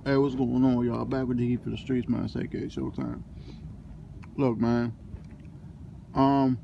Hey, what's going on, y'all? Back with the Heat for the Streets, man. It's AK Showtime. Look, man. Um,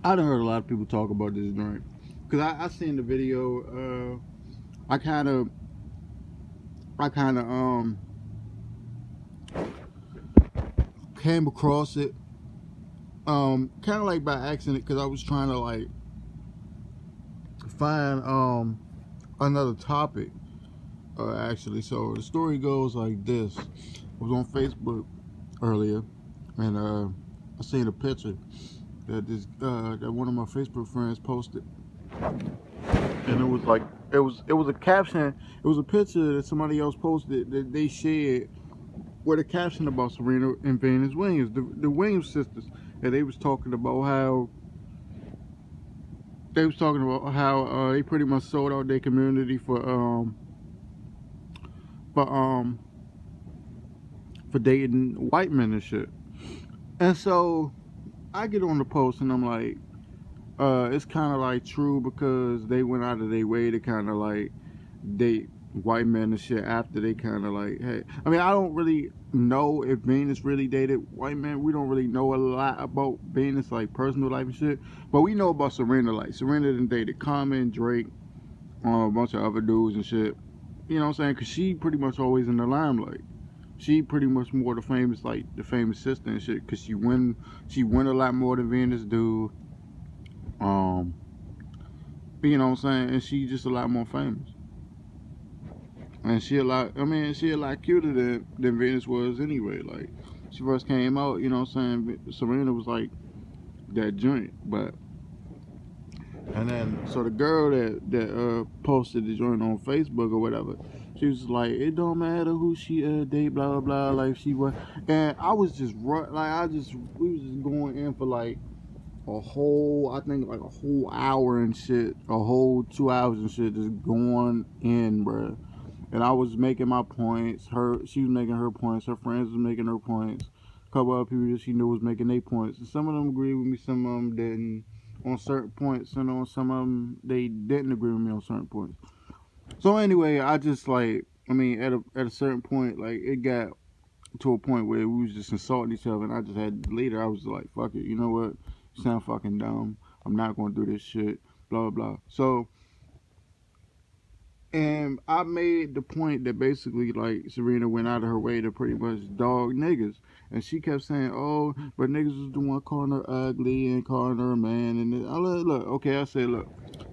I done heard a lot of people talk about this joint. Cause I seen the video. I kind of, came across it. Kind of like by accident, cause I was trying to like find another topic. Actually, so the story goes like this. I was on Facebook earlier, and I seen a picture that that one of my Facebook friends posted, and it was like it was a caption. It was a picture that somebody else posted that they shared with a caption about Serena and Venus Williams, the Williams sisters, and they was talking about how they pretty much sold out their community for um for dating white men and shit. And so I get on the post and I'm like, it's kind of like true because they went out of their way to kind of like date white men and shit after they kind of like, hey, I mean, I don't really know if Venus really dated white men. We don't really know a lot about Venus, like personal life and shit, but we know about Serena. Like Serena done dated Common, Drake, a bunch of other dudes and shit. You know what I'm saying? Because she pretty much always in the limelight. She pretty much more the famous, like the famous sister and shit, because she win a lot more than Venus do. You know what I'm saying? And she just a lot more famous. And she a lot cuter than Venus was anyway. Like, she first came out, you know what I'm saying? Serena was like that joint. But, and then, so the girl that posted the joint on Facebook or whatever, she was like, it don't matter who she date, blah, blah, blah, like she was. And I was just, we was just going in for like, I think like a whole hour and shit, a whole 2 hours and shit, just going in, bruh. And I was making my points. She was making her points. Her friends was making her points. A couple other people that she knew was making their points. And some of them agreed with me, some of them didn't on certain points. And on some of them, they didn't agree with me on certain points. So anyway, I just like, I mean, at a certain point, like it got to a point where we was just insulting each other, and I just had later I was like, fuck it, you know what? You sound fucking dumb. I'm not gonna do this shit. Blah blah. So, and I made the point that basically like Serena went out of her way to pretty much dog niggas, and she kept saying, "Oh, but niggas was the one calling her ugly and calling her a man." And I look, okay, I said, look,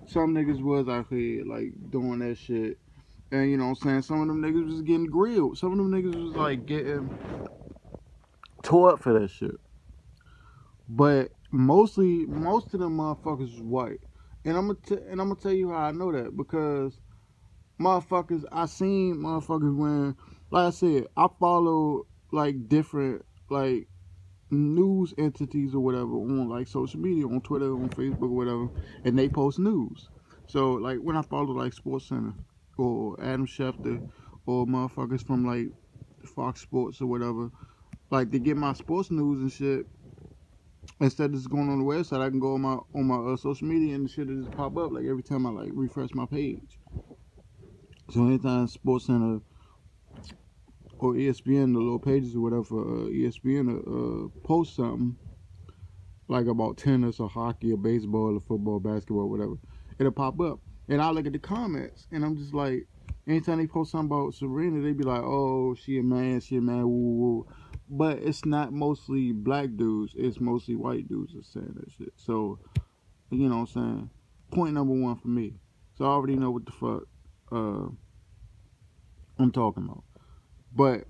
some niggas was out here like doing that shit. And you know what I'm saying? Some of them niggas was getting grilled. Some of them niggas was like getting tore up for that shit. But most of them motherfuckers is white. And I'm gonna tell you how I know that, because motherfuckers, I seen motherfuckers when, like I said, I follow like different like news entities or whatever on like social media, on Twitter, on Facebook or whatever, and they post news. So like when I follow like Sports Center or Adam Schefter or motherfuckers from like Fox Sports or whatever, like to get my sports news and shit, instead of just going on the website, I can go on my social media and the shit will just pop up like every time I like refresh my page. So anytime Sports Center or ESPN, the little pages or whatever, ESPN post something like about tennis or hockey or baseball or football, basketball, whatever, it'll pop up. And I look at the comments and I'm just like, anytime they post something about Serena, they be like, oh, she a man, woo, woo. But it's not mostly black dudes, it's mostly white dudes that's saying that shit. So, you know what I'm saying? Point number one for me. So I already know what the fuck I'm talking about. But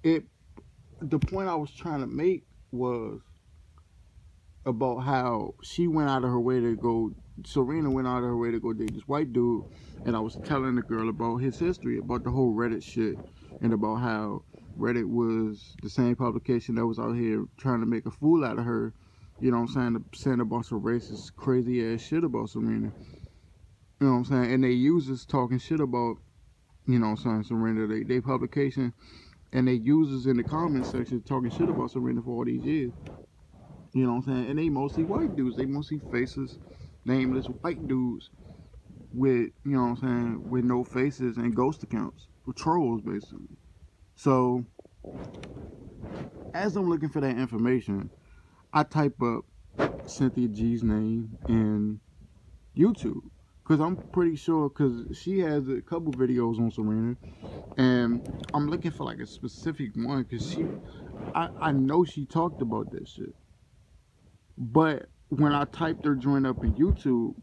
the point I was trying to make was about how she went out of her way to go, Serena went out of her way to go date this white dude, and I was telling the girl about his history, about the whole Reddit shit, and about how Reddit was the same publication that was out here trying to make a fool out of her, you know what I'm saying, saying a bunch of racist, crazy ass shit about Serena, you know what I'm saying, and they users talking shit about, you know what I'm saying, Serena, they publication, and they users in the comment section talking shit about Serena for all these years. You know what I'm saying? And they mostly white dudes. They mostly faceless, nameless white dudes with, you know what I'm saying, with no faces and ghost accounts, with trolls basically. So as I'm looking for that information, I type up Cynthia G's name in YouTube because I'm pretty sure because she has a couple videos on Serena, and I'm looking for like a specific one because I know she talked about that shit. But when I typed her joint up in YouTube,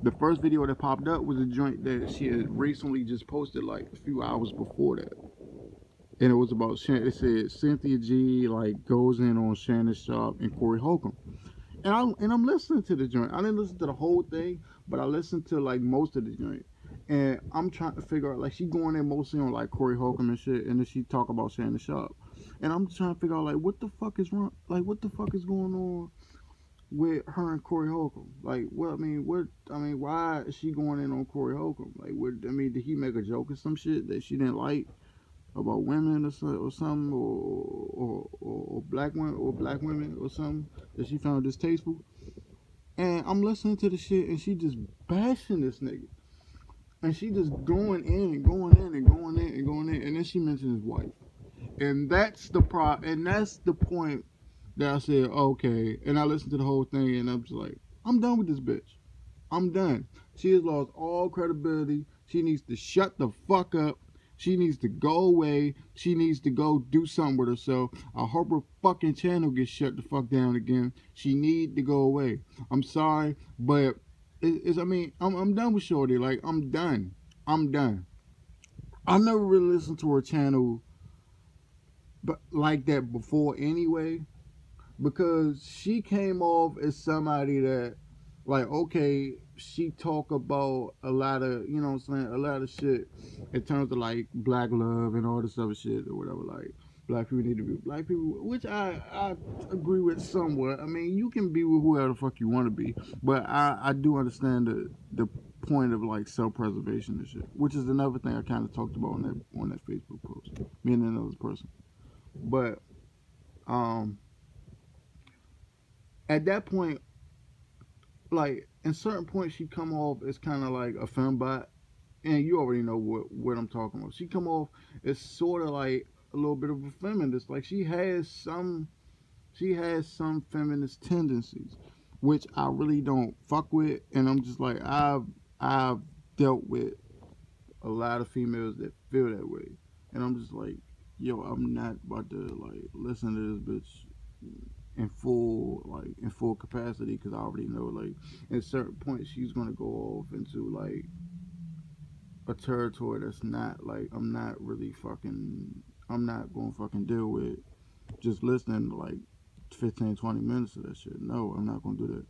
the first video that popped up was a joint that she had recently just posted like a few hours before that. And it was about, it said Cynthia G like goes in on Shannon, Sharpe, and Corey Holcomb. And I'm listening to the joint. I didn't listen to the whole thing, but I listened to like most of the joint. And I'm trying to figure out, like, she going in mostly on like Corey Holcomb and shit, and then she talk about Shannon Sharpe. And I'm trying to figure out like what the fuck is wrong, like what the fuck is going on with her and Corey Holcomb. Like, why is she going in on Corey Holcomb? Like, did he make a joke or some shit that she didn't like about women or something, or black women or something that she found distasteful? And I'm listening to the shit, and she just bashing this nigga, and she just going in and going in and going in and going in, and then she mentions his wife, and that's the and that's the point that I said okay, and I listened to the whole thing, and I'm just like, I'm done with this bitch. I'm done. She has lost all credibility. She needs to shut the fuck up. She needs to go away. She needs to go do something with herself. I hope her fucking channel gets shut the fuck down again. She need to go away. I'm sorry, but I'm done with Shorty. Like, I'm done. I'm done. I never really listened to her channel but like that before anyway, because she came off as somebody that, like, okay, she talk about a lot of, you know what I'm saying, a lot of shit in terms of like black love and all this other shit or whatever. Like, black people need to be black people, which I agree with somewhat. I mean, you can be with whoever the fuck you want to be, but I do understand the point of like self-preservation and shit, which is another thing I kind of talked about on that Facebook post, me and another person. But at that point, like, in certain points, she come off as kind of like a fembot, and you already know what I'm talking about. She come off as sort of like a little bit of a feminist. Like, she has some feminist tendencies, which I really don't fuck with, and I'm just like, I've dealt with a lot of females that feel that way, and I'm just like, yo, I'm not about to like listen to this bitch in full capacity, because I already know, like, at certain points she's gonna go off into like a territory that's not like I'm not gonna fucking deal with just listening to like 15-20 minutes of that shit. No, I'm not gonna do that.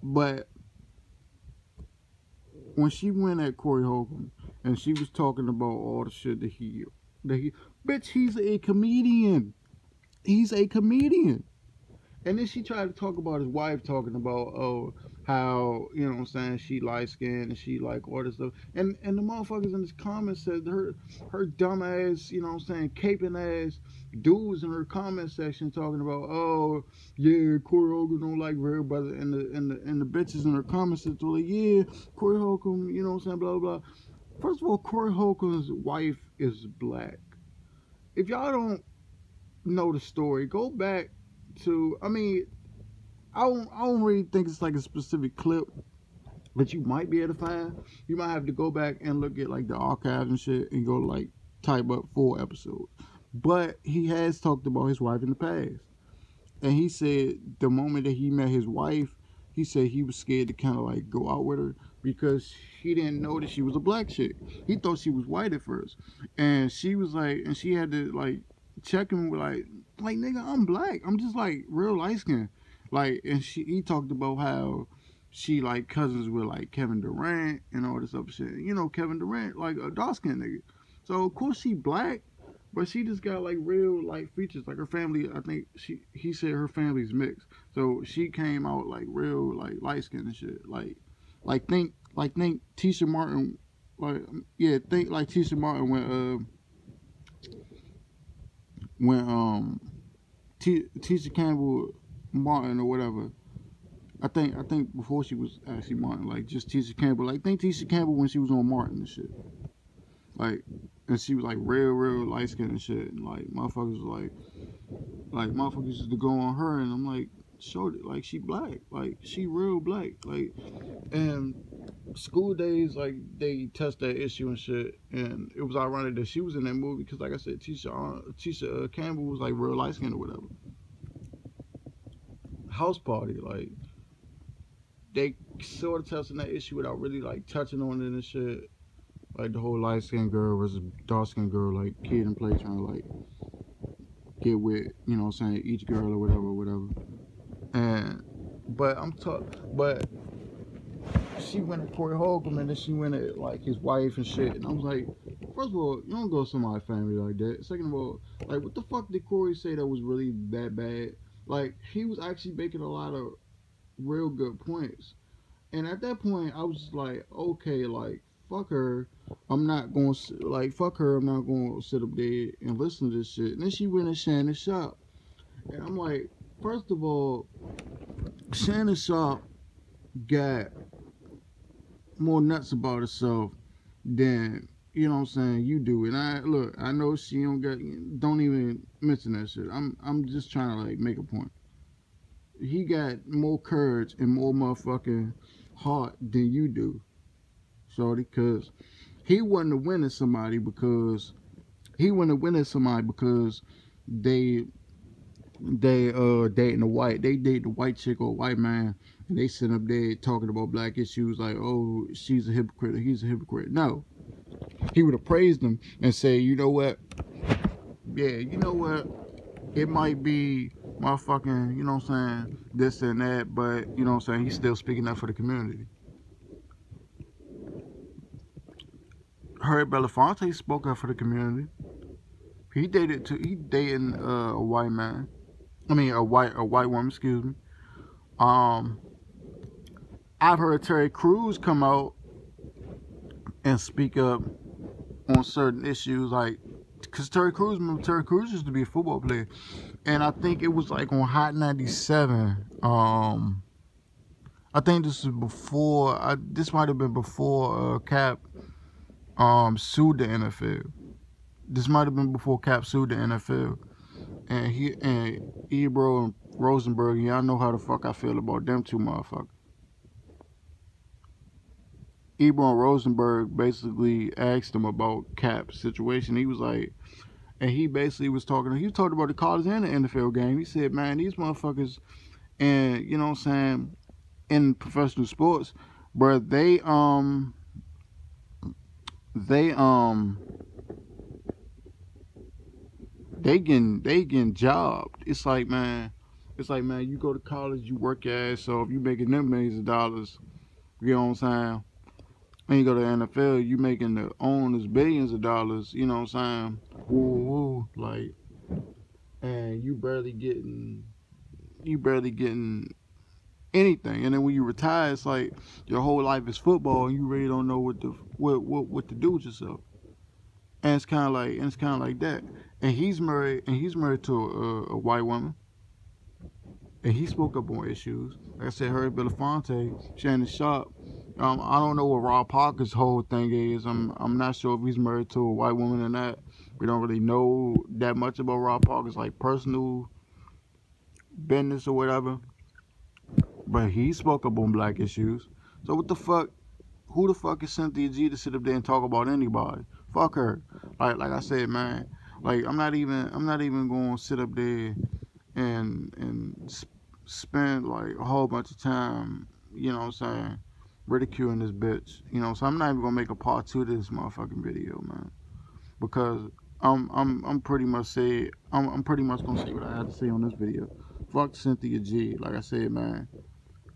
But when she went at Corey Holcomb and she was talking about all the shit that he bitch, he's a comedian. He's a comedian. And then she tried to talk about his wife, talking about, oh, how, you know what I'm saying, she light skinned and she like all this stuff. And the motherfuckers in this comment said her dumb ass, you know what I'm saying, caping ass dudes in her comment section talking about, oh yeah, Corey Holcomb don't like her brother, and the bitches in her comment section were like, yeah, Corey Holcomb, you know what I'm saying, blah blah. First of all, Corey Holcomb's wife is black. If y'all don't know the story, go back to, I don't really think it's like a specific clip that you might be able to find. You might have to go back and look at like the archives and shit and go like type up 4 episodes. But he has talked about his wife in the past. And he said the moment that he met his wife, he said he was scared to kind of like go out with her because he didn't know that she was a black chick. He thought she was white at first, and she was like, and she had to like check him with like nigga, I'm black. I'm just like real light skin. Like, and he talked about how she like cousins with like Kevin Durant and all this other shit. You know, Kevin Durant like a dark skinned nigga. So of course she black, but she just got like real like features. Like her family, I think he said her family's mixed. So she came out like real like light skinned and shit. Think Tisha Martin, like, yeah, think like Tisha Martin when Tisha Campbell Martin or whatever I think before she was actually Martin, like just Tisha Campbell. Like think Tisha Campbell when she was on Martin and shit. Like, and she was like real light skinned and shit. And like motherfuckers was like motherfuckers used to go on her, and I'm like, shorty, like she black, like she real black, like. And school days, like they touched that issue and shit, and it was ironic that she was in that movie because, like I said, Tisha Campbell was like real light skinned or whatever. House Party, like they sort of touching that issue without really like touching on it and shit. Like the whole light skinned girl versus dark skinned girl, like kid and play trying to like get with, you know what I'm saying, each girl or whatever. And but she went at Corey Holcomb and then she went at like his wife and shit. And I was like, first of all, you don't go to somebody's family like that. Second of all, like what the fuck did Corey say that was really that bad? Like he was actually making a lot of real good points. And at that point, I was just like, okay, like fuck her. I'm not going to like fuck her. I'm not going to sit up there and listen to this shit. And then she went at Shannon Sharpe, and I'm like, first of all, Shannon Sharpe got more nuts about herself than you know what I'm saying you do. And I know she don't even mention that shit. I'm just trying to like make a point. He got more courage and more motherfucking heart than you do, shorty, because he wasn't winning somebody because they dating they date the white chick or a white man, and they sit up there talking about black issues like, oh, she's a hypocrite or he's a hypocrite. No, he would have praised them and say, you know what, yeah, you know what, it might be motherfucking, you know what I'm saying, this and that, but you know what I'm saying, he's still speaking up for the community. Harry Belafonte spoke up for the community. He dating a white man. I mean a white woman, excuse me. Um I've heard Terry Crews come out and speak up on certain issues, like, because Terry Crews used to be a football player, and I think it was like on Hot 97. I think this is before. This might have been before Cap sued the NFL. This might have been before Cap sued the NFL, and Ebro and Rosenberg. Y'all know how the fuck I feel about them two motherfuckers. Ebro and Rosenberg basically asked him about Cap's situation. He was like, and he basically was talking. He talked about the college and the NFL game. He said, "Man, these motherfuckers, and you know what I'm saying, in professional sports, bro, they they getting jobbed. It's like man, you go to college, you work your ass off, you making them millions of dollars. You know what I'm saying? And you go to the NFL, you making the owners billions of dollars. You know what I'm saying? Woo, like, and you barely getting anything. And then when you retire, it's like your whole life is football, and you really don't know what to do with yourself. And it's kind of like that. And he's married to a white woman, and he spoke up on issues. Like I said, Harry Belafonte, Shannon Sharpe. I don't know what Rob Parker's whole thing is. I'm not sure if he's married to a white woman or not. We don't really know that much about Rob Parker's like personal business or whatever. But he spoke up on black issues. So what the fuck? Who the fuck is Cynthia G to sit up there and talk about anybody? Fuck her. Like I said, man. Like I'm not even going to sit up there and spend like a whole bunch of time, you know what I'm saying, ridiculing this bitch. You know, so I'm not even gonna make a part two of this motherfucking video, man. Because I'm pretty much I'm pretty much gonna say what I have to say on this video. Fuck Cynthia G. Like I said, man.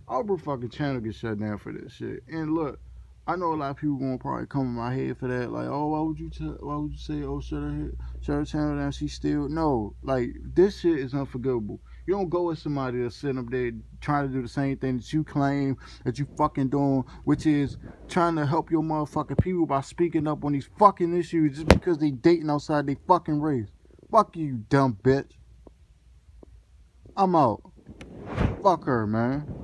Our fucking channel get shut down for this shit. And look, I know a lot of people gonna probably come in my head for that. Like, oh, why would you say, oh, shut her channel down? She still no. Like, this shit is unforgivable. You don't go with somebody that's sitting up there trying to do the same thing that you claim that you fucking doing, which is trying to help your motherfucking people by speaking up on these fucking issues just because they dating outside their fucking race. Fuck you, dumb bitch. I'm out. Fuck her, man.